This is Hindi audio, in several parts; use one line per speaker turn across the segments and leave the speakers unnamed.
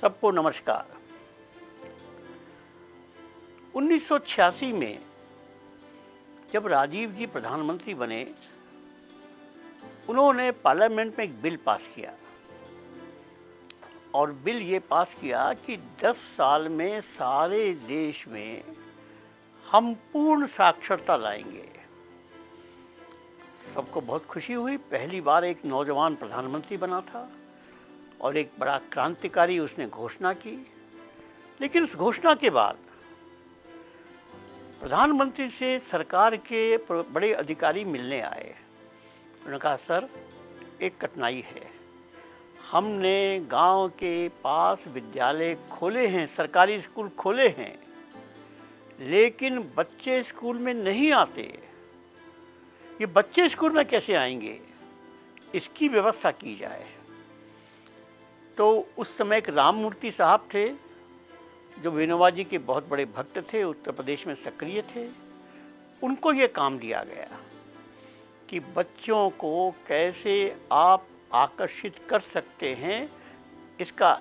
सबको नमस्कार। 1986 में जब राजीव जी प्रधानमंत्री बने, उन्होंने पार्लियामेंट में एक बिल पास किया और बिल ये पास किया कि 10 साल में सारे देश में हम पूर्ण साक्षरता लाएंगे। सबको बहुत खुशी हुई। पहली बार एक नौजवान प्रधानमंत्री बना था और एक बड़ा क्रांतिकारी उसने घोषणा की। लेकिन उस घोषणा के बाद प्रधानमंत्री से सरकार के बड़े अधिकारी मिलने आए। उन्होंने कहा, सर एक कठिनाई है, हमने गांव के पास विद्यालय खोले हैं, सरकारी स्कूल खोले हैं, लेकिन बच्चे स्कूल में नहीं आते। ये बच्चे स्कूल में कैसे आएंगे, इसकी व्यवस्था की जाए। तो उस समय एक राममूर्ति साहब थे जो विनोबा जी के बहुत बड़े भक्त थे, उत्तर प्रदेश में सक्रिय थे। उनको ये काम दिया गया कि बच्चों को कैसे आप आकर्षित कर सकते हैं, इसका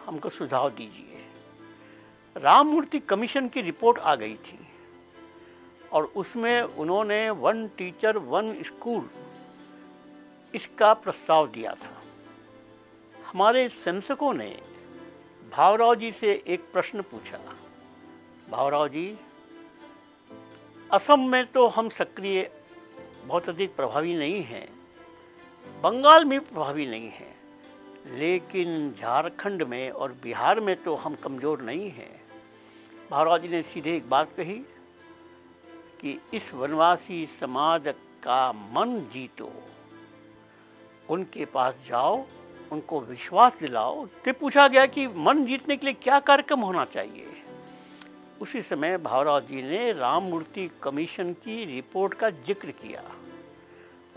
हमको सुझाव दीजिए। राममूर्ति कमीशन की रिपोर्ट आ गई थी और उसमें उन्होंने वन टीचर वन स्कूल इसका प्रस्ताव दिया था। हमारे सैनिकों ने भावराव जी से एक प्रश्न पूछा, भावराव जी, असम में तो हम सक्रिय बहुत अधिक प्रभावी नहीं हैं, बंगाल में प्रभावी नहीं हैं, लेकिन झारखंड में और बिहार में तो हम कमज़ोर नहीं हैं। भावराव जी ने सीधे एक बात कही कि इस वनवासी समाज का मन जीतो, उनके पास जाओ, उनको विश्वास दिलाओ। कि पूछा गया कि मन जीतने के लिए क्या कार्यक्रम होना चाहिए। उसी समय भावराव जी ने राममूर्ति कमीशन की रिपोर्ट का जिक्र किया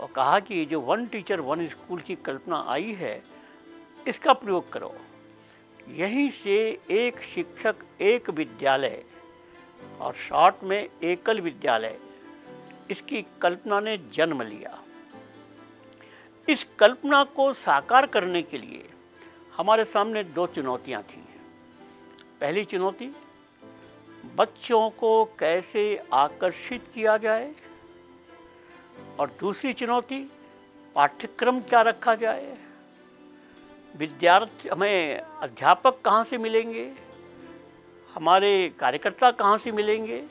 और कहा कि जो वन टीचर वन स्कूल की कल्पना आई है, इसका प्रयोग करो। यहीं से एक शिक्षक एक विद्यालय और शॉर्ट में एकल विद्यालय, इसकी कल्पना ने जन्म लिया। इस कल्पना को साकार करने के लिए हमारे सामने दो चुनौतियां थीं। पहली चुनौती, बच्चों को कैसे आकर्षित किया जाए, और दूसरी चुनौती, पाठ्यक्रम क्या रखा जाए, विद्यार्थी हमें अध्यापक कहाँ से मिलेंगे, हमारे कार्यकर्ता कहाँ से मिलेंगे।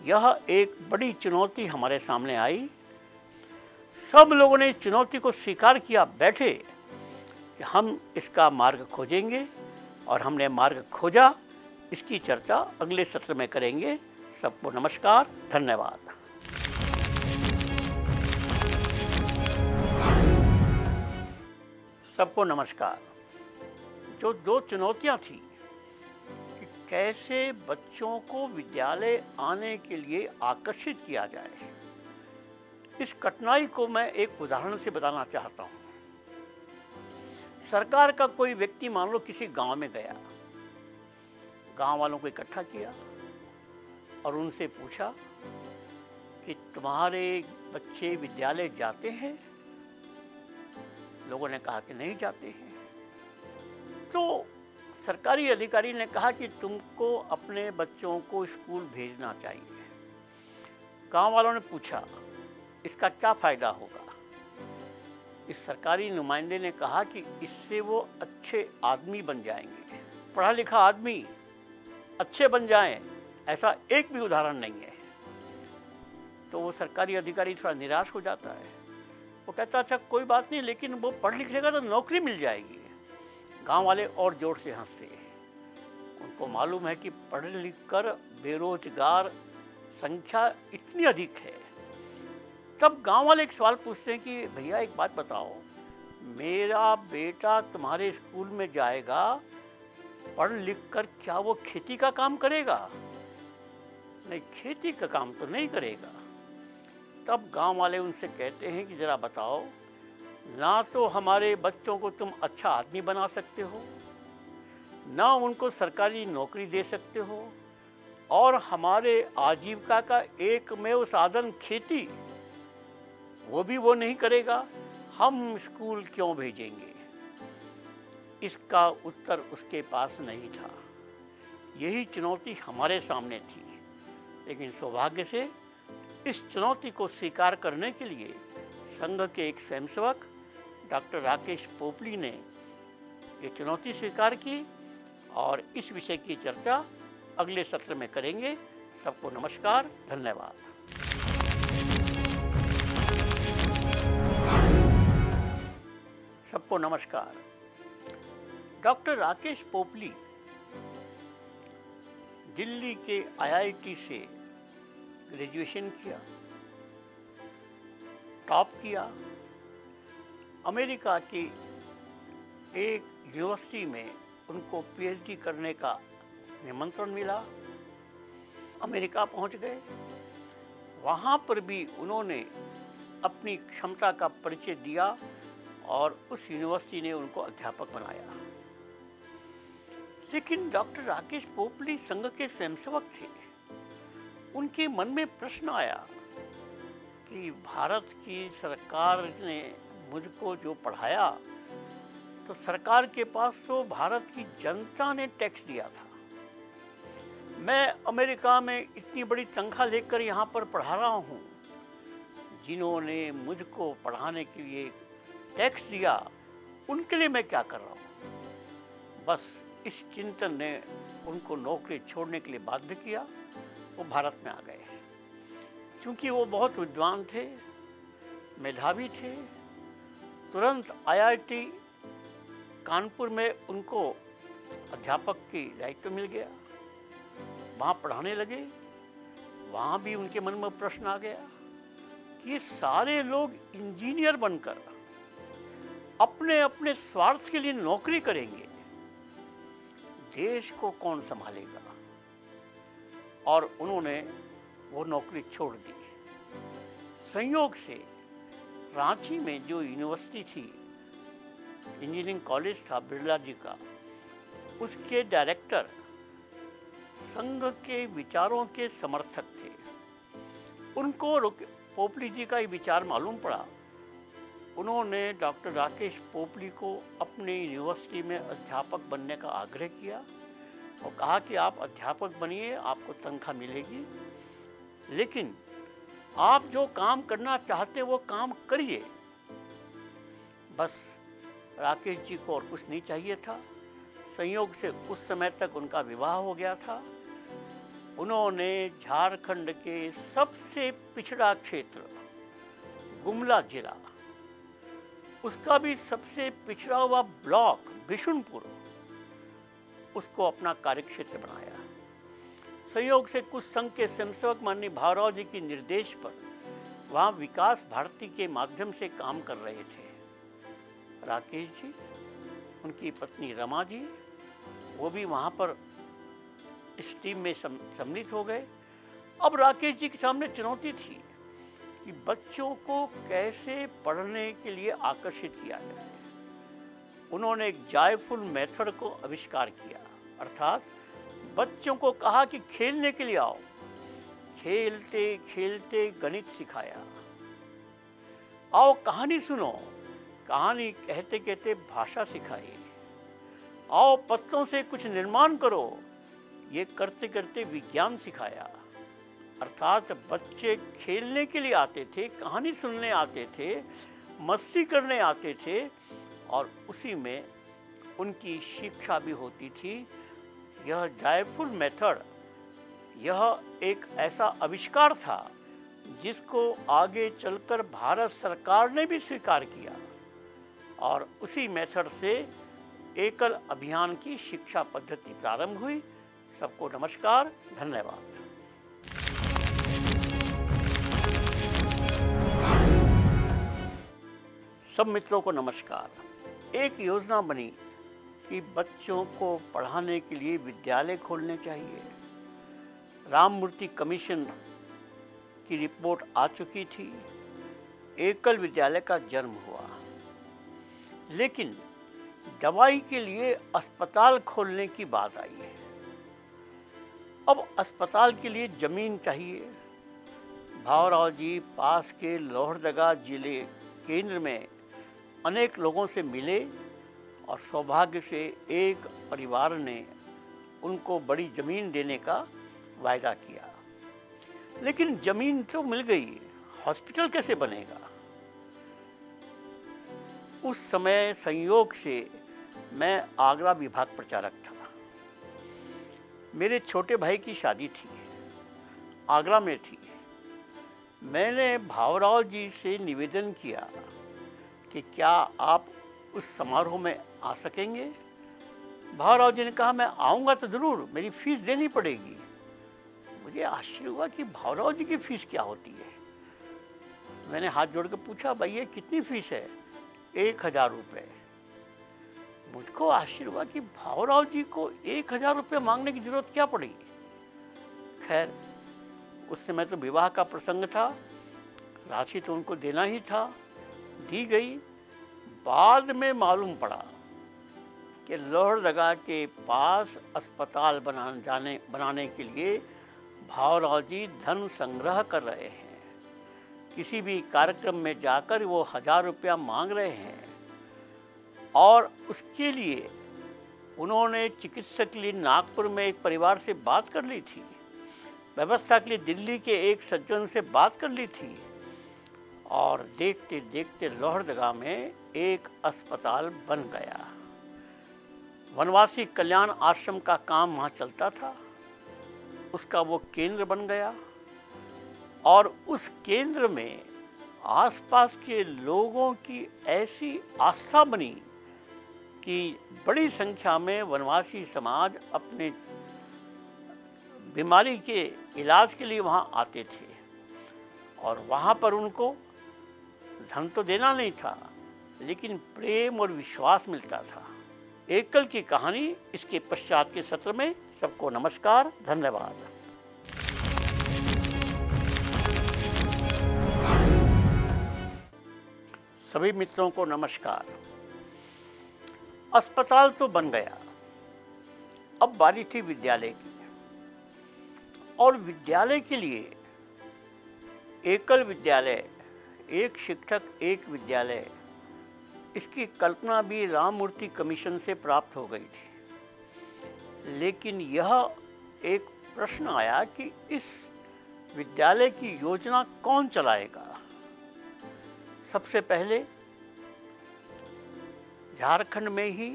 यह एक बड़ी चुनौती हमारे सामने आई। सब लोगों ने इस चुनौती को स्वीकार किया, बैठे कि हम इसका मार्ग खोजेंगे, और हमने मार्ग खोजा। इसकी चर्चा अगले सत्र में करेंगे। सबको नमस्कार, धन्यवाद। सबको नमस्कार। जो दो चुनौतियां थी कि कैसे बच्चों को विद्यालय आने के लिए आकर्षित किया जाए, इस कठिनाई को मैं एक उदाहरण से बताना चाहता हूँ। सरकार का कोई व्यक्ति मान लो किसी गांव में गया, गांव वालों को इकट्ठा किया और उनसे पूछा कि तुम्हारे बच्चे विद्यालय जाते हैं? लोगों ने कहा कि नहीं जाते हैं। तो सरकारी अधिकारी ने कहा कि तुमको अपने बच्चों को स्कूल भेजना चाहिए। गांव वालों ने पूछा इसका क्या फ़ायदा होगा। इस सरकारी नुमाइंदे ने कहा कि इससे वो अच्छे आदमी बन जाएंगे। पढ़ा लिखा आदमी अच्छे बन जाएं, ऐसा एक भी उदाहरण नहीं है। तो वो सरकारी अधिकारी थोड़ा निराश हो जाता है। वो कहता, अच्छा कोई बात नहीं, लेकिन वो पढ़ लिख लेगा तो नौकरी मिल जाएगी। गांव वाले और जोर से हंसते हैं। उनको मालूम है कि पढ़ लिख कर बेरोजगार संख्या इतनी अधिक है। तब गांव वाले एक सवाल पूछते हैं कि भैया एक बात बताओ, मेरा बेटा तुम्हारे स्कूल में जाएगा, पढ़ लिख कर क्या वो खेती का काम करेगा? नहीं, खेती का काम तो नहीं करेगा। तब गांव वाले उनसे कहते हैं कि जरा बताओ, ना तो हमारे बच्चों को तुम अच्छा आदमी बना सकते हो, ना उनको सरकारी नौकरी दे सकते हो, और हमारे आजीविका का एकमेव साधन खेती, वो भी वो नहीं करेगा, हम स्कूल क्यों भेजेंगे? इसका उत्तर उसके पास नहीं था। यही चुनौती हमारे सामने थी, लेकिन सौभाग्य से इस चुनौती को स्वीकार करने के लिए संघ के एक स्वयंसेवक डॉक्टर राकेश पोपली ने ये चुनौती स्वीकार की और इस विषय की चर्चा अगले सत्र में करेंगे। सबको नमस्कार, धन्यवाद। सबको नमस्कार। डॉक्टर राकेश पोपली दिल्ली के IIT से ग्रेजुएशन किया, टॉप किया। अमेरिका की एक यूनिवर्सिटी में उनको PhD करने का निमंत्रण मिला। अमेरिका पहुंच गए। वहाँ पर भी उन्होंने अपनी क्षमता का परिचय दिया और उस यूनिवर्सिटी ने उनको अध्यापक बनाया। लेकिन डॉक्टर राकेश पोपली संघ के स्वयंसेवक थे। उनके मन में प्रश्न आया कि भारत की सरकार ने मुझको जो पढ़ाया, तो सरकार के पास तो भारत की जनता ने टैक्स दिया था। मैं अमेरिका में इतनी बड़ी तनख्वाह लेकर यहाँ पर पढ़ा रहा हूँ। जिन्होंने मुझको पढ़ाने के लिए टैक्स दिया, उनके लिए मैं क्या कर रहा हूँ। बस इस चिंतन ने उनको नौकरी छोड़ने के लिए बाध्य किया। वो भारत में आ गए। क्योंकि वो बहुत विद्वान थे, मेधावी थे, तुरंत IIT कानपुर में उनको अध्यापक की दायित्व मिल गया। वहाँ पढ़ाने लगे। वहाँ भी उनके मन में प्रश्न आ गया कि ये सारे लोग इंजीनियर बनकर अपने अपने स्वार्थ के लिए नौकरी करेंगे, देश को कौन संभालेगा। और उन्होंने वो नौकरी छोड़ दी। संयोग से रांची में जो यूनिवर्सिटी थी, इंजीनियरिंग कॉलेज था बिरला जी का, उसके डायरेक्टर संघ के विचारों के समर्थक थे। उनको पोपली जी का ये विचार मालूम पड़ा। उन्होंने डॉक्टर राकेश पोपली को अपनी यूनिवर्सिटी में अध्यापक बनने का आग्रह किया और कहा कि आप अध्यापक बनिए, आपको तनख्वाह मिलेगी, लेकिन आप जो काम करना चाहते हैं वो काम करिए। बस राकेश जी को और कुछ नहीं चाहिए था। संयोग से उस समय तक उनका विवाह हो गया था। उन्होंने झारखंड के सबसे पिछड़ा क्षेत्र गुमला जिला, उसका भी सबसे पिछड़ा हुआ ब्लॉक बिशुनपुर, उसको अपना कार्यक्षेत्र बनाया। संयोग से कुछ संघ के स्वयंसेवक माननीय भावराव जी के निर्देश पर वहाँ विकास भारती के माध्यम से काम कर रहे थे। राकेश जी, उनकी पत्नी रमा जी, वो भी वहाँ पर इस टीम में सम्मिलित हो गए। अब राकेश जी के सामने चुनौती थी कि बच्चों को कैसे पढ़ने के लिए आकर्षित किया जाए। उन्होंने एक जॉयफुल मेथड को आविष्कार किया, अर्थात बच्चों को कहा कि खेलने के लिए आओ। खेलते खेलते गणित सिखाया। आओ कहानी सुनो, कहानी कहते कहते भाषा सिखाई। आओ पत्तों से कुछ निर्माण करो, ये करते करते विज्ञान सिखाया। अर्थात बच्चे खेलने के लिए आते थे, कहानी सुनने आते थे, मस्ती करने आते थे और उसी में उनकी शिक्षा भी होती थी। यह जॉयफुल मेथड, यह एक ऐसा आविष्कार था जिसको आगे चलकर भारत सरकार ने भी स्वीकार किया और उसी मेथड से एकल अभियान की शिक्षा पद्धति प्रारंभ हुई। सबको नमस्कार, धन्यवाद। सब मित्रों को नमस्कार। एक योजना बनी कि बच्चों को पढ़ाने के लिए विद्यालय खोलने चाहिए। राममूर्ति कमीशन की रिपोर्ट आ चुकी थी। एकल विद्यालय का जन्म हुआ, लेकिन दवाई के लिए अस्पताल खोलने की बात आई है। अब अस्पताल के लिए जमीन चाहिए। भावराव जी पास के लोहरदगा जिले केंद्र में अनेक लोगों से मिले और सौभाग्य से एक परिवार ने उनको बड़ी ज़मीन देने का वायदा किया। लेकिन ज़मीन तो मिल गई, हॉस्पिटल कैसे बनेगा? उस समय संयोग से मैं आगरा विभाग प्रचारक था। मेरे छोटे भाई की शादी थी, आगरा में थी। मैंने भावराव जी से निवेदन किया कि क्या आप उस समारोह में आ सकेंगे? भावराव जी ने कहा मैं आऊँगा तो ज़रूर, मेरी फीस देनी पड़ेगी। मुझे आश्चर्य हुआ कि भावराव जी की फीस क्या होती है। मैंने हाथ जोड़ कर पूछा, भैया कितनी फीस है? 1000 रुपये। मुझको आश्चर्य हुआ कि भावराव जी को 1000 रुपये मांगने की जरूरत क्या पड़ी। खैर, उस समय तो विवाह का प्रसंग था, राशि तो उनको देना ही था, दी गई। बाद में मालूम पड़ा कि लोहरदगा के पास अस्पताल बनाने के लिए भावराव जी धन संग्रह कर रहे हैं। किसी भी कार्यक्रम में जाकर वो 1000 रुपया मांग रहे हैं और उसके लिए उन्होंने चिकित्सक के लिए नागपुर में एक परिवार से बात कर ली थी, व्यवस्था के लिए दिल्ली के एक सज्जन से बात कर ली थी और देखते देखते लोहरदगा में एक अस्पताल बन गया। वनवासी कल्याण आश्रम का काम वहाँ चलता था, उसका वो केंद्र बन गया और उस केंद्र में आसपास के लोगों की ऐसी आस्था बनी कि बड़ी संख्या में वनवासी समाज अपने बीमारी के इलाज के लिए वहाँ आते थे और वहाँ पर उनको धन तो देना नहीं था, लेकिन प्रेम और विश्वास मिलता था। एकल की कहानी इसके पश्चात के सत्र में। सबको नमस्कार, धन्यवाद। सभी मित्रों को नमस्कार। अस्पताल तो बन गया, अब बारी थी विद्यालय की। और विद्यालय के लिए एकल विद्यालय, एक शिक्षक एक विद्यालय, इसकी कल्पना भी राममूर्ति कमीशन से प्राप्त हो गई थी। लेकिन यह एक प्रश्न आया कि इस विद्यालय की योजना कौन चलाएगा। सबसे पहले झारखंड में ही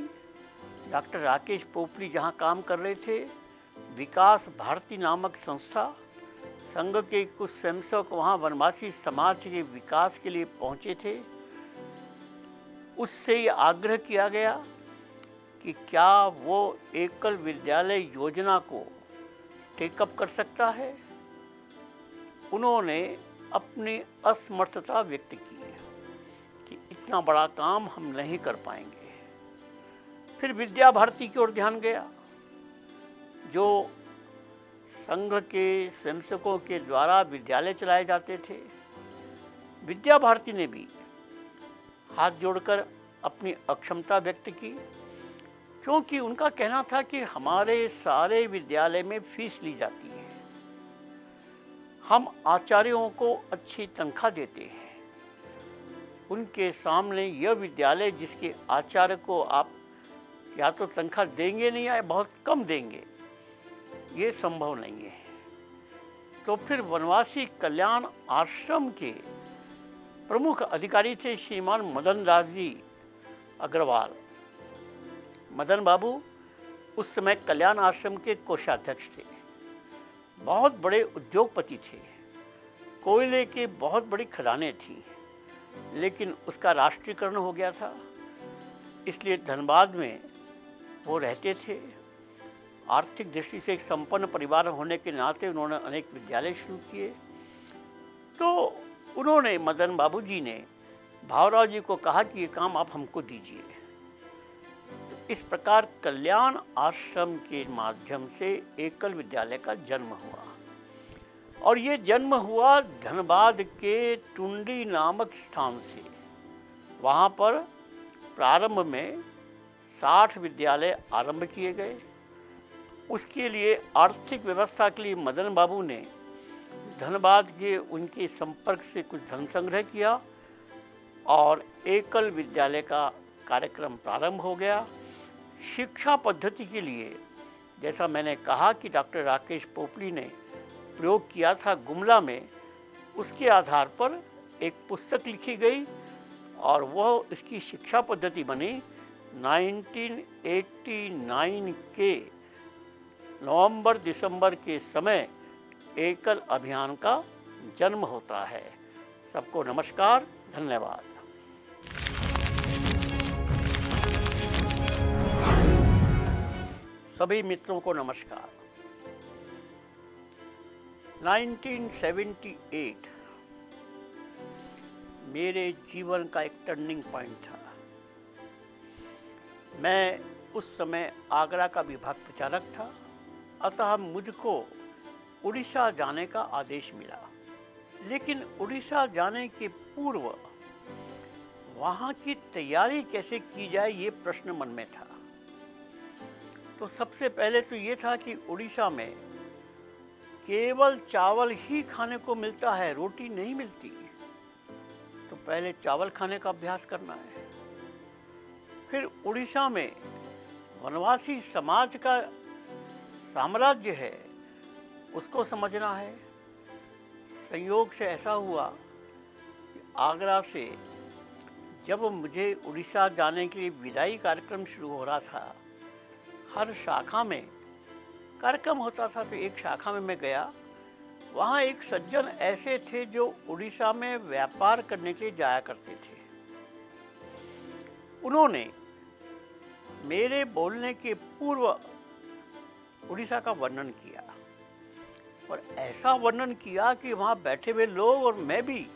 डॉक्टर राकेश पोपली जहां काम कर रहे थे, विकास भारती नामक संस्था, संघ के कुछ स्वयंसेवक वहाँ वनवासी समाज के विकास के लिए पहुँचे थे। उससे ये आग्रह किया गया कि क्या वो एकल विद्यालय योजना को टेकअप कर सकता है। उन्होंने अपनी असमर्थता व्यक्त की कि इतना बड़ा काम हम नहीं कर पाएंगे। फिर विद्या भारती की ओर ध्यान गया, जो संघ के स्वयंसेवकों के द्वारा विद्यालय चलाए जाते थे। विद्या भारती ने भी हाथ जोड़कर अपनी अक्षमता व्यक्त की, क्योंकि उनका कहना था कि हमारे सारे विद्यालय में फीस ली जाती है, हम आचार्यों को अच्छी तनख्वाह देते हैं, उनके सामने यह विद्यालय जिसके आचार्य को आप या तो तनख्वाह देंगे नहीं या बहुत कम देंगे, ये संभव नहीं है। तो फिर वनवासी कल्याण आश्रम के प्रमुख अधिकारी थे श्रीमान मदन दास जी अग्रवाल। मदन बाबू उस समय कल्याण आश्रम के कोषाध्यक्ष थे, बहुत बड़े उद्योगपति थे, कोयले के बहुत बड़ी खदानें थी, लेकिन उसका राष्ट्रीयकरण हो गया था, इसलिए धनबाद में वो रहते थे। आर्थिक दृष्टि से एक संपन्न परिवार होने के नाते उन्होंने अनेक विद्यालय शुरू किए। तो उन्होंने, मदन बाबू जी ने भावराव जी को कहा कि ये काम आप हमको दीजिए। इस प्रकार कल्याण आश्रम के माध्यम से एकल विद्यालय का जन्म हुआ और ये जन्म हुआ धनबाद के टुंडी नामक स्थान से। वहाँ पर प्रारंभ में 60 विद्यालय आरंभ किए गए। उसके लिए आर्थिक व्यवस्था के लिए मदन बाबू ने धनबाद के उनके संपर्क से कुछ धन संग्रह किया और एकल विद्यालय का कार्यक्रम प्रारंभ हो गया। शिक्षा पद्धति के लिए जैसा मैंने कहा कि डॉक्टर राकेश पोपली ने प्रयोग किया था गुमला में, उसके आधार पर एक पुस्तक लिखी गई और वह इसकी शिक्षा पद्धति बनी। 1989 के नवंबर दिसंबर के समय एकल अभियान का जन्म होता है। सबको नमस्कार, धन्यवाद। सभी मित्रों को नमस्कार। 1978 मेरे जीवन का एक टर्निंग पॉइंट था। मैं उस समय आगरा का विभाग प्रचारक था, अतः मुझको उड़ीसा जाने का आदेश मिला। लेकिन उड़ीसा जाने के पूर्व वहाँ की तैयारी कैसे की जाए ये प्रश्न मन में था। तो सबसे पहले तो ये था कि उड़ीसा में केवल चावल ही खाने को मिलता है, रोटी नहीं मिलती। तो पहले चावल खाने का अभ्यास करना है। फिर उड़ीसा में वनवासी समाज का साम्राज्य है, उसको समझना है। संयोग से ऐसा हुआ कि आगरा से जब मुझे उड़ीसा जाने के लिए विदाई कार्यक्रम शुरू हो रहा था, हर शाखा में कार्यक्रम होता था, तो एक शाखा में मैं गया। वहाँ एक सज्जन ऐसे थे जो उड़ीसा में व्यापार करने के लिए जाया करते थे। उन्होंने मेरे बोलने के पूर्व उड़ीसा का वर्णन किया और ऐसा वर्णन किया कि वहाँ बैठे हुए लोग और मैं भी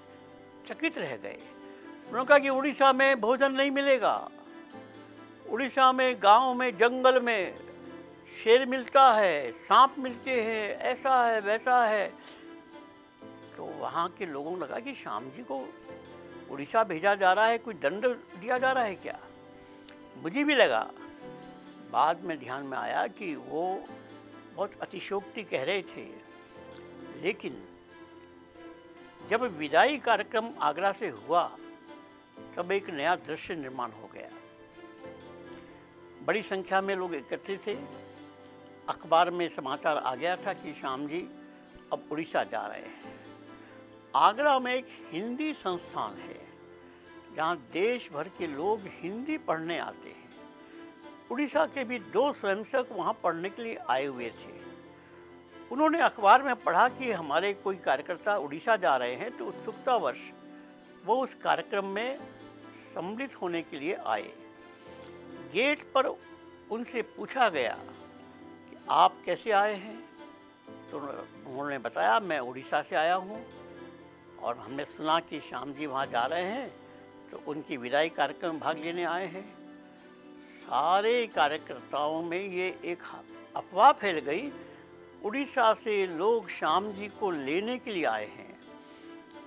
चकित रह गए। उन्होंने कहा कि उड़ीसा में भोजन नहीं मिलेगा, उड़ीसा में गांव में जंगल में शेर मिलता है, सांप मिलते हैं, ऐसा है वैसा है। तो वहाँ के लोगों को लगा कि श्याम जी को उड़ीसा भेजा जा रहा है, कोई दंड दिया जा रहा है क्या। मुझे भी लगा। बाद में ध्यान में आया कि वो बहुत अतिशयोक्ति कह रहे थे। लेकिन जब विदाई कार्यक्रम आगरा से हुआ तब एक नया दृश्य निर्माण हो गया। बड़ी संख्या में लोग एकत्रित थे। अखबार में समाचार आ गया था कि श्याम जी अब उड़ीसा जा रहे हैं। आगरा में एक हिंदी संस्थान है जहाँ देश भर के लोग हिंदी पढ़ने आते हैं। उड़ीसा के भी 2 स्वयंसेवक वहाँ पढ़ने के लिए आए हुए थे। उन्होंने अखबार में पढ़ा कि हमारे कोई कार्यकर्ता उड़ीसा जा रहे हैं, तो उत्सुकतावश वो उस कार्यक्रम में सम्मिलित होने के लिए आए। गेट पर उनसे पूछा गया कि आप कैसे आए हैं। तो उन्होंने बताया मैं उड़ीसा से आया हूँ और हमने सुना कि श्याम जी वहाँ जा रहे हैं, तो उनकी विदाई कार्यक्रम भाग लेने आए हैं। सारे कार्यकर्ताओं में ये एक अफवाह फैल गई, उड़ीसा से लोग श्याम जी को लेने के लिए आए हैं।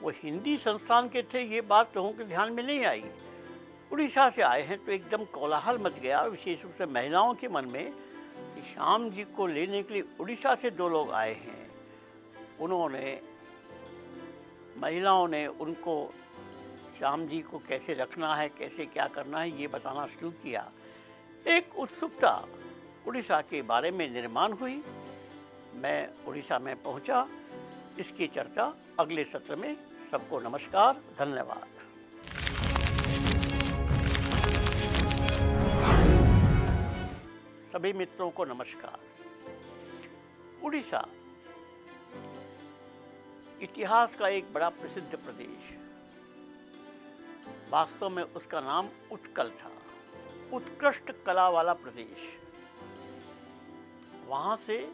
वो हिंदी संस्थान के थे, ये बात लोगों के ध्यान में नहीं आई। उड़ीसा से आए हैं, तो एकदम कोलाहल मच गया, विशेष रूप से महिलाओं के मन में कि श्याम जी को लेने के लिए उड़ीसा से 2 लोग आए हैं। महिलाओं ने उनको श्याम जी को कैसे रखना है, कैसे क्या करना है, ये बताना शुरू किया। एक उत्सुकता उड़ीसा के बारे में निर्माण हुई। मैं उड़ीसा में पहुंचा। इसकी चर्चा अगले सत्र में। सबको नमस्कार, धन्यवाद। सभी मित्रों को नमस्कार। उड़ीसा इतिहास का एक बड़ा प्रसिद्ध प्रदेश। वास्तव में उसका नाम उत्कल था, उत्कृष्ट कला वाला प्रदेश। वहाँ से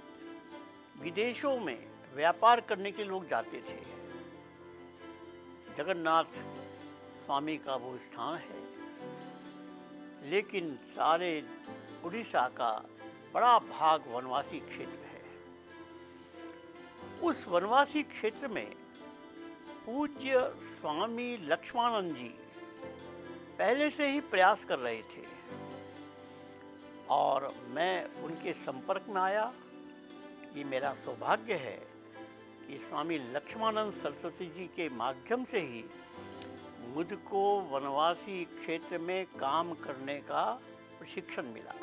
विदेशों में व्यापार करने के लोग जाते थे। जगन्नाथ स्वामी का वो स्थान है। लेकिन सारे उड़ीसा का बड़ा भाग वनवासी क्षेत्र है। उस वनवासी क्षेत्र में पूज्य स्वामी लक्ष्मानंद जी पहले से ही प्रयास कर रहे थे और मैं उनके संपर्क में आया। ये मेरा सौभाग्य है कि स्वामी लक्ष्मानंद सरस्वती जी के माध्यम से ही मुझको वनवासी क्षेत्र में काम करने का प्रशिक्षण मिला।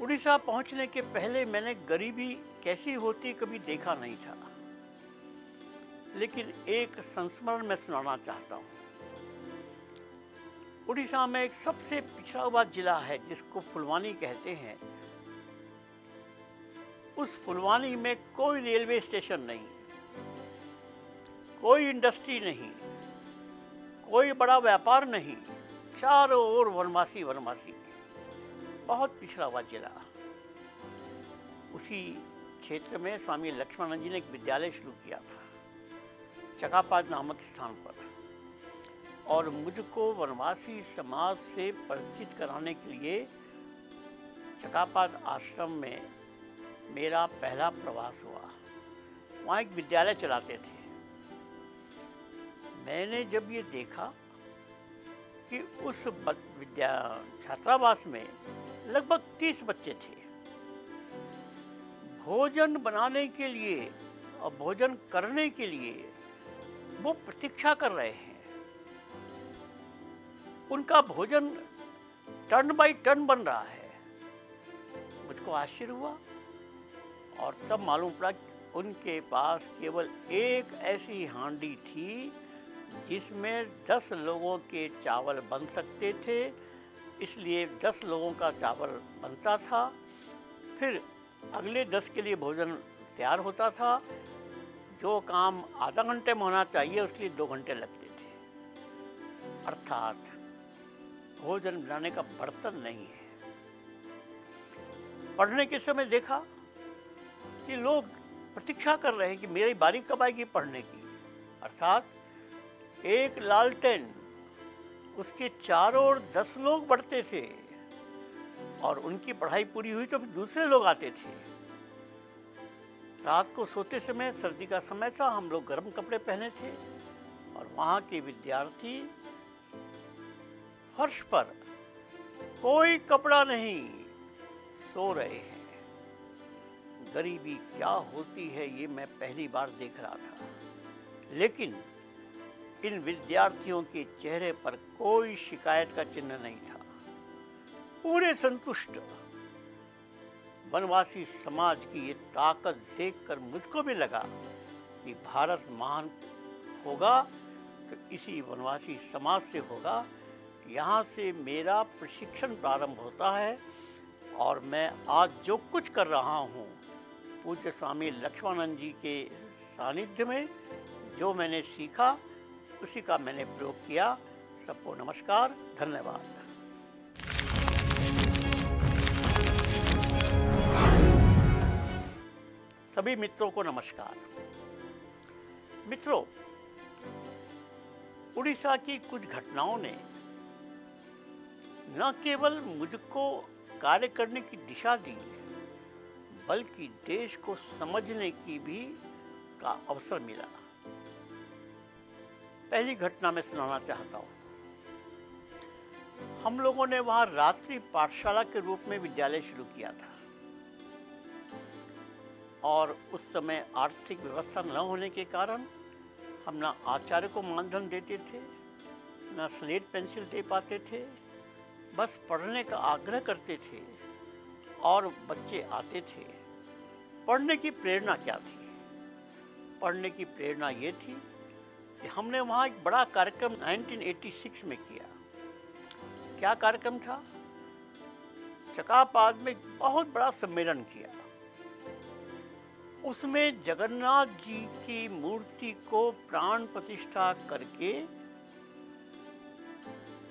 उड़ीसा पहुंचने के पहले मैंने गरीबी कैसी होती कभी देखा नहीं था, लेकिन एक संस्मरण मैं सुनाना चाहता हूँ। उड़ीसा में एक सबसे पिछड़ा हुआ जिला है जिसको फुलवानी कहते हैं। उस फुलवानी में कोई रेलवे स्टेशन नहीं, कोई इंडस्ट्री नहीं, कोई बड़ा व्यापार नहीं, चारों ओर वनवासी वनवासी, बहुत पिछड़ा हुआ जिला। उसी क्षेत्र में स्वामी लक्ष्मणानंद जी ने एक विद्यालय शुरू किया था चकापाद नामक स्थान पर, और मुझको वनवासी समाज से परिचित कराने के लिए चकापाद आश्रम में मेरा पहला प्रवास हुआ। वहाँ एक विद्यालय चलाते थे। मैंने जब ये देखा कि उस छात्रावास में लगभग 30 बच्चे थे, भोजन बनाने के लिए और भोजन करने के लिए वो प्रतीक्षा कर रहे हैं। उनका भोजन टर्न बाई टर्न बन रहा है। मुझको आश्चर्य हुआ और तब मालूम पड़ा कि उनके पास केवल एक ऐसी हांडी थी जिसमें 10 लोगों के चावल बन सकते थे, इसलिए 10 लोगों का चावल बनता था। फिर अगले 10 के लिए भोजन तैयार होता था। जो काम आधा घंटे में होना चाहिए उसके लिए 2 घंटे लगते थे। अर्थात भोजन बनाने का बर्तन नहीं है। पढ़ने के समय देखा कि लोग प्रतीक्षा कर रहे हैं कि मेरी बारी कब आएगी पढ़ने की। अर्थात एक लालटेन, उसके चारों ओर 10 लोग बढ़ते थे और उनकी पढ़ाई पूरी हुई तो दूसरे लोग आते थे। रात को सोते समय, सर्दी का समय था, हम लोग गर्म कपड़े पहने थे और वहाँ के विद्यार्थी फर्श पर कोई कपड़ा नहीं सो रहे हैं। गरीबी क्या होती है ये मैं पहली बार देख रहा था, लेकिन इन विद्यार्थियों के चेहरे पर कोई शिकायत का चिन्ह नहीं था। पूरे संतुष्ट। वनवासी समाज की ये ताकत देखकर मुझको भी लगा कि भारत महान होगा तो इसी वनवासी समाज से होगा। यहाँ से मेरा प्रशिक्षण प्रारंभ होता है और मैं आज जो कुछ कर रहा हूँ पूज्य स्वामी लक्ष्मणानंद जी के सानिध्य में जो मैंने सीखा उसी का मैंने प्रयोग किया। सबको नमस्कार, धन्यवाद। सभी मित्रों को नमस्कार। मित्रों, उड़ीसा की कुछ घटनाओं ने न केवल मुझको कार्य करने की दिशा दी, बल्कि देश को समझने की भी का अवसर मिला। पहली घटना मैं सुनाना चाहता हूँ। हम लोगों ने वहाँ रात्रि पाठशाला के रूप में विद्यालय शुरू किया था और उस समय आर्थिक व्यवस्था न होने के कारण हम ना आचार्य को मानधन देते थे, ना स्लेट पेंसिल दे पाते थे। बस पढ़ने का आग्रह करते थे और बच्चे आते थे। पढ़ने की प्रेरणा क्या थी? पढ़ने की प्रेरणा ये थी कि हमने वहाँ एक बड़ा कार्यक्रम 1986 में किया। क्या कार्यक्रम था? चकापाद में एक बहुत बड़ा सम्मेलन किया। उसमें जगन्नाथ जी की मूर्ति को प्राण प्रतिष्ठा करके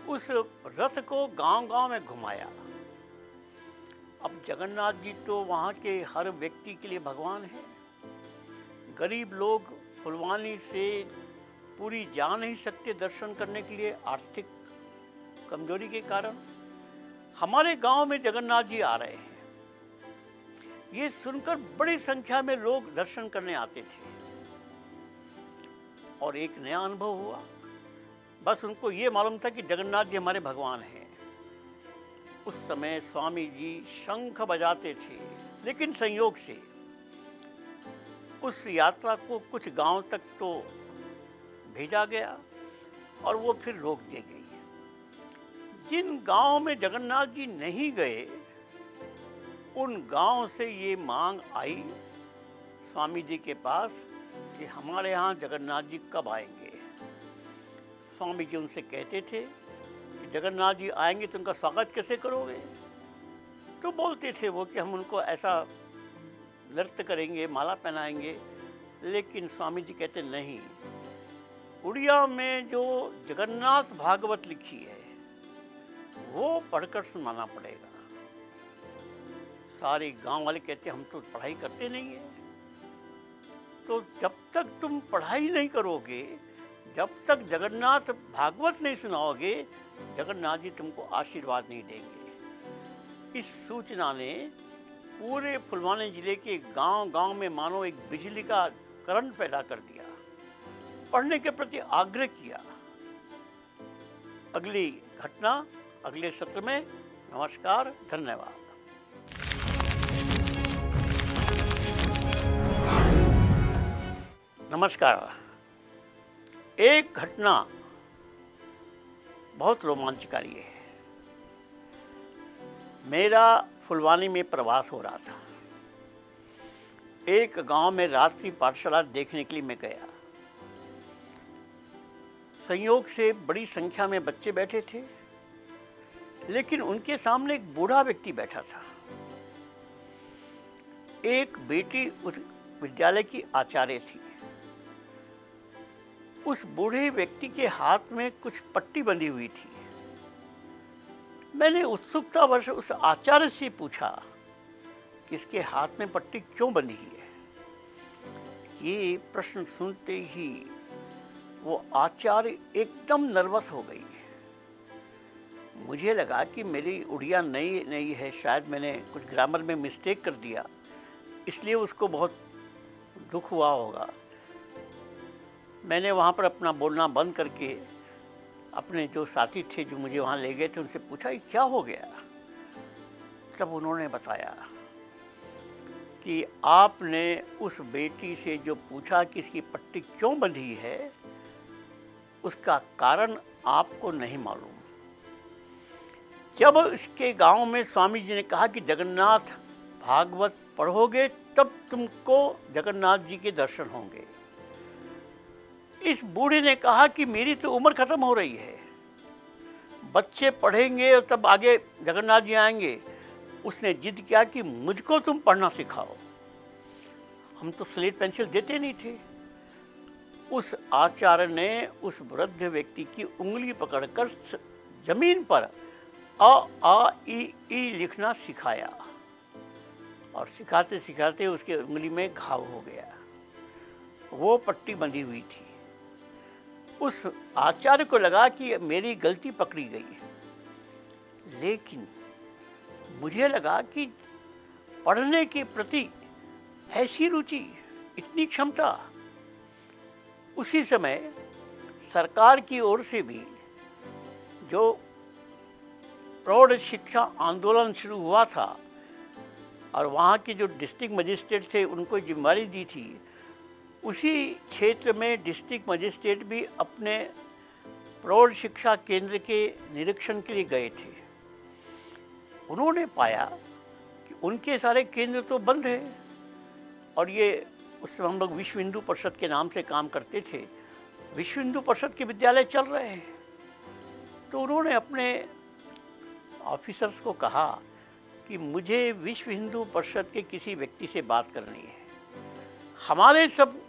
उस रथ को गांव-गांव में घुमाया। अब जगन्नाथ जी तो वहाँ के हर व्यक्ति के लिए भगवान है। गरीब लोग फुलवानी से पूरी जा नहीं सकते दर्शन करने के लिए, आर्थिक कमजोरी के कारण। हमारे गांव में जगन्नाथ जी आ रहे हैं, ये सुनकर बड़ी संख्या में लोग दर्शन करने आते थे और एक नया अनुभव हुआ। बस उनको ये मालूम था कि जगन्नाथ जी हमारे भगवान हैं। उस समय स्वामी जी शंख बजाते थे, लेकिन संयोग से उस यात्रा को कुछ गांव तक तो भेजा गया और वो फिर रोक दी गई। जिन गांव में जगन्नाथ जी नहीं गए उन गांव से ये मांग आई स्वामी जी के पास कि हमारे यहाँ जगन्नाथ जी कब आएंगे। स्वामी जी उनसे कहते थे कि जगन्नाथ जी आएंगे तो उनका स्वागत कैसे करोगे। तो बोलते थे वो कि हम उनको ऐसा नृत्य करेंगे, माला पहनाएंगे। लेकिन स्वामी जी कहते नहीं, उड़िया में जो जगन्नाथ भागवत लिखी है वो पढ़कर सुनाना पड़ेगा। सारे गांव वाले कहते हम तो पढ़ाई करते नहीं है। तो जब तक तुम पढ़ाई नहीं करोगे, जब तक जगन्नाथ भागवत नहीं सुनाओगे, जगन्नाथ जी तुमको आशीर्वाद नहीं देंगे। इस सूचना ने पूरे फुलवानी जिले के गांव-गांव में मानो एक बिजली का करंट पैदा कर दिया, पढ़ने के प्रति आग्रह किया। अगली घटना अगले सत्र में। नमस्कार, धन्यवाद। नमस्कार। एक घटना बहुत रोमांचकारी है। मेरा फुलवानी में प्रवास हो रहा था। एक गांव में रात्रि पाठशाला देखने के लिए मैं गया। संयोग से बड़ी संख्या में बच्चे बैठे थे, लेकिन उनके सामने एक बूढ़ा व्यक्ति बैठा था। एक बेटी उस विद्यालय की आचार्य थी। उस बूढ़े व्यक्ति के हाथ में कुछ पट्टी बंधी हुई थी। मैंने उत्सुकतावश उस आचार्य से पूछा कि इसके हाथ में पट्टी क्यों बंधी है। ये प्रश्न सुनते ही वो आचार्य एकदम नर्वस हो गई। मुझे लगा कि मेरी उड़िया नई है, शायद मैंने कुछ ग्रामर में मिस्टेक कर दिया, इसलिए उसको बहुत दुख हुआ होगा। मैंने वहाँ पर अपना बोलना बंद करके अपने जो साथी थे जो मुझे वहाँ ले गए थे उनसे पूछा ये क्या हो गया। तब उन्होंने बताया कि आपने उस बेटी से जो पूछा कि इसकी पट्टी क्यों बंधी है, उसका कारण आपको नहीं मालूम। जब इसके गांव में स्वामी जी ने कहा कि जगन्नाथ भागवत पढ़ोगे तब तुमको जगन्नाथ जी के दर्शन होंगे, इस बूढ़े ने कहा कि मेरी तो उम्र खत्म हो रही है, बच्चे पढ़ेंगे और तब आगे जगन्नाथ जी आएंगे। उसने जिद किया कि मुझको तुम पढ़ना सिखाओ। हम तो स्लेट पेंसिल देते नहीं थे। उस आचार्य ने उस वृद्ध व्यक्ति की उंगली पकड़कर जमीन पर अ आ ई लिखना सिखाया और सिखाते सिखाते उसके उंगली में घाव हो गया। वो पट्टी बंधी हुई थी। उस आचार्य को लगा कि मेरी गलती पकड़ी गई, लेकिन मुझे लगा कि पढ़ने के प्रति ऐसी रुचि, इतनी क्षमता। उसी समय सरकार की ओर से भी जो प्रौढ़ शिक्षा आंदोलन शुरू हुआ था और वहाँ के जो डिस्ट्रिक्ट मजिस्ट्रेट थे उनको जिम्मेदारी दी थी, उसी क्षेत्र में डिस्ट्रिक्ट मजिस्ट्रेट भी अपने प्रौढ़ शिक्षा केंद्र के निरीक्षण के लिए गए थे। उन्होंने पाया कि उनके सारे केंद्र तो बंद हैं और ये उस समय हम लोग विश्व हिंदू परिषद के नाम से काम करते थे, विश्व हिंदू परिषद के विद्यालय चल रहे हैं। तो उन्होंने अपने ऑफिसर्स को कहा कि मुझे विश्व हिंदू परिषद के किसी व्यक्ति से बात करनी है, हमारे सब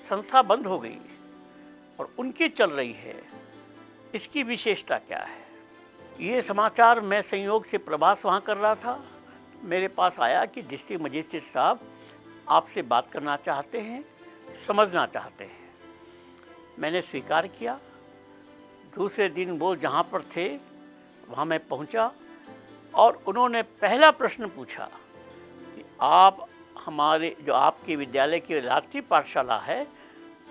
संस्था बंद हो गई और उनकी चल रही है, इसकी विशेषता क्या है। ये समाचार मैं संयोग से प्रवास वहाँ कर रहा था, मेरे पास आया कि डिस्ट्रिक्ट मजिस्ट्रेट साहब आपसे बात करना चाहते हैं, समझना चाहते हैं। मैंने स्वीकार किया। दूसरे दिन वो जहाँ पर थे वहाँ मैं पहुँचा और उन्होंने पहला प्रश्न पूछा कि आप हमारे जो आपके विद्यालय की रात्रि पाठशाला है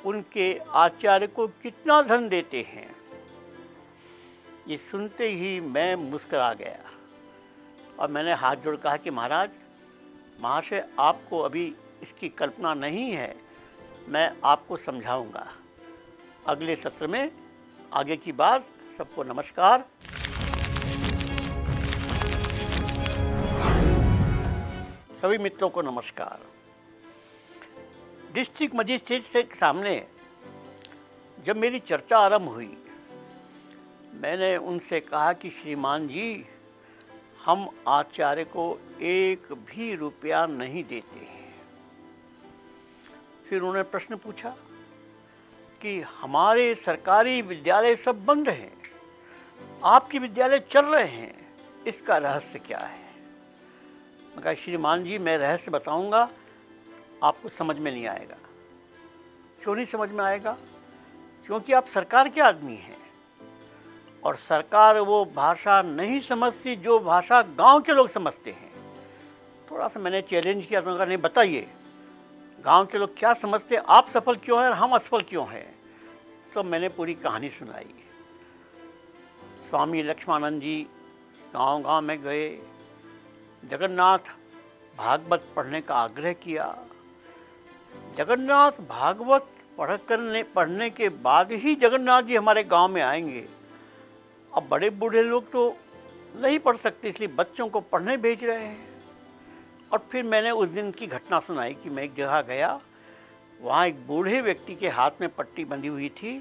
उनके आचार्य को कितना धन देते हैं। ये सुनते ही मैं मुस्करा गया और मैंने हाथ जोड़ कहा कि महाशय आपको अभी इसकी कल्पना नहीं है, मैं आपको समझाऊंगा। अगले सत्र में आगे की बात। सबको नमस्कार। सभी मित्रों को नमस्कार। डिस्ट्रिक्ट मजिस्ट्रेट से सामने जब मेरी चर्चा आरंभ हुई, मैंने उनसे कहा कि श्रीमान जी, हम आचार्य को एक भी रुपया नहीं देते हैं। फिर उन्होंने प्रश्न पूछा कि हमारे सरकारी विद्यालय सब बंद हैं, आपके विद्यालय चल रहे हैं, इसका रहस्य क्या है? मैं कहा श्रीमान जी, मैं रहस्य बताऊंगा, आपको समझ में नहीं आएगा। क्यों नहीं समझ में आएगा? क्योंकि आप सरकार के आदमी हैं और सरकार वो भाषा नहीं समझती जो भाषा गांव के लोग समझते हैं। थोड़ा सा मैंने चैलेंज किया, तो कहा नहीं, बताइए गांव के लोग क्या समझते हैं, आप सफल क्यों हैं और हम असफल क्यों हैं। तो मैंने पूरी कहानी सुनाई। स्वामी लक्ष्मानंद जी गांव-गांव में गए, जगन्नाथ भागवत पढ़ने का आग्रह किया। जगन्नाथ भागवत पढ़ने के बाद ही जगन्नाथ जी हमारे गांव में आएंगे। अब बड़े बूढ़े लोग तो नहीं पढ़ सकते, इसलिए बच्चों को पढ़ने भेज रहे हैं। और फिर मैंने उस दिन की घटना सुनाई कि मैं एक जगह गया, वहाँ एक बूढ़े व्यक्ति के हाथ में पट्टी बंधी हुई थी,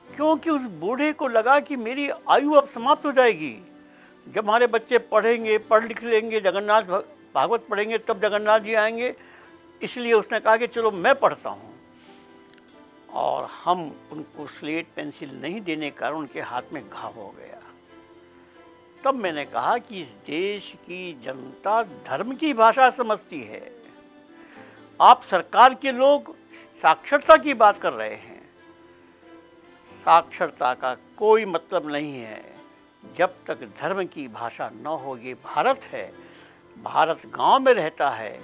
क्योंकि उस बूढ़े को लगा कि मेरी आयु अब समाप्त हो जाएगी। जब हमारे बच्चे पढ़ेंगे, पढ़ लिख लेंगे, जगन्नाथ भागवत पढ़ेंगे, तब जगन्नाथ जी आएंगे। इसलिए उसने कहा कि चलो मैं पढ़ता हूँ। और हम उनको स्लेट पेंसिल नहीं देने के कारण उनके हाथ में घाव हो गया। तब मैंने कहा कि इस देश की जनता धर्म की भाषा समझती है। आप सरकार के लोग साक्षरता की बात कर रहे हैं। साक्षरता का कोई मतलब नहीं है जब तक धर्म की भाषा न हो। ये भारत है, भारत गांव में रहता है,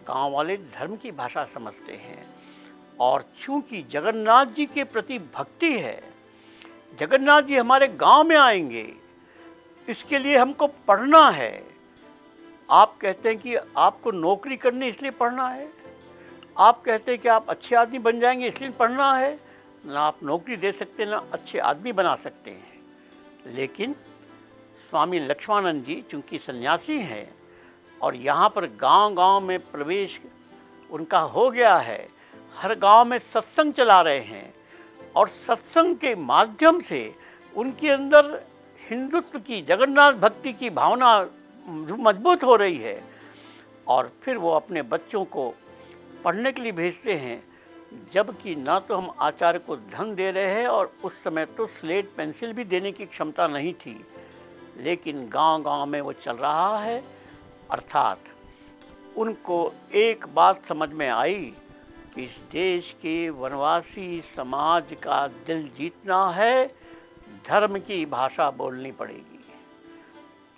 गांव वाले धर्म की भाषा समझते हैं। और चूंकि जगन्नाथ जी के प्रति भक्ति है, जगन्नाथ जी हमारे गांव में आएंगे, इसके लिए हमको पढ़ना है। आप कहते हैं कि आपको नौकरी करनी इसलिए पढ़ना है, आप कहते हैं कि आप अच्छे आदमी बन जाएंगे इसलिए पढ़ना है। ना आप नौकरी दे सकते, ना अच्छे आदमी बना सकते हैं। लेकिन स्वामी लक्ष्मानंद जी चूँकि सन्यासी हैं और यहाँ पर गांव-गांव में प्रवेश उनका हो गया है, हर गांव में सत्संग चला रहे हैं और सत्संग के माध्यम से उनके अंदर हिंदुत्व की, जगन्नाथ भक्ति की भावना मजबूत हो रही है। और फिर वो अपने बच्चों को पढ़ने के लिए भेजते हैं, जबकि ना तो हम आचार्य को धन दे रहे हैं और उस समय तो स्लेट पेंसिल भी देने की क्षमता नहीं थी। लेकिन गांव-गांव में वो चल रहा है। अर्थात उनको एक बात समझ में आई कि इस देश के वनवासी समाज का दिल जीतना है, धर्म की भाषा बोलनी पड़ेगी।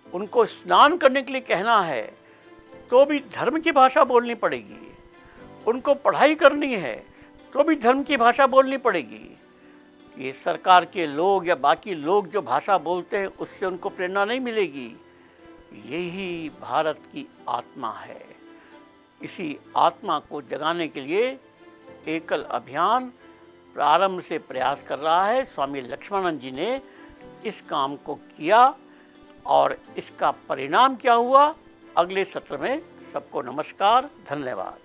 उनको स्नान करने के लिए कहना है तो भी धर्म की भाषा बोलनी पड़ेगी। उनको पढ़ाई करनी है तो भी धर्म की भाषा बोलनी पड़ेगी। ये सरकार के लोग या बाकी लोग जो भाषा बोलते हैं उससे उनको प्रेरणा नहीं मिलेगी। यही भारत की आत्मा है। इसी आत्मा को जगाने के लिए एकल अभियान प्रारंभ से प्रयास कर रहा है। स्वामी लक्ष्मानंद जी ने इस काम को किया और इसका परिणाम क्या हुआ, अगले सत्र में। सबको नमस्कार, धन्यवाद।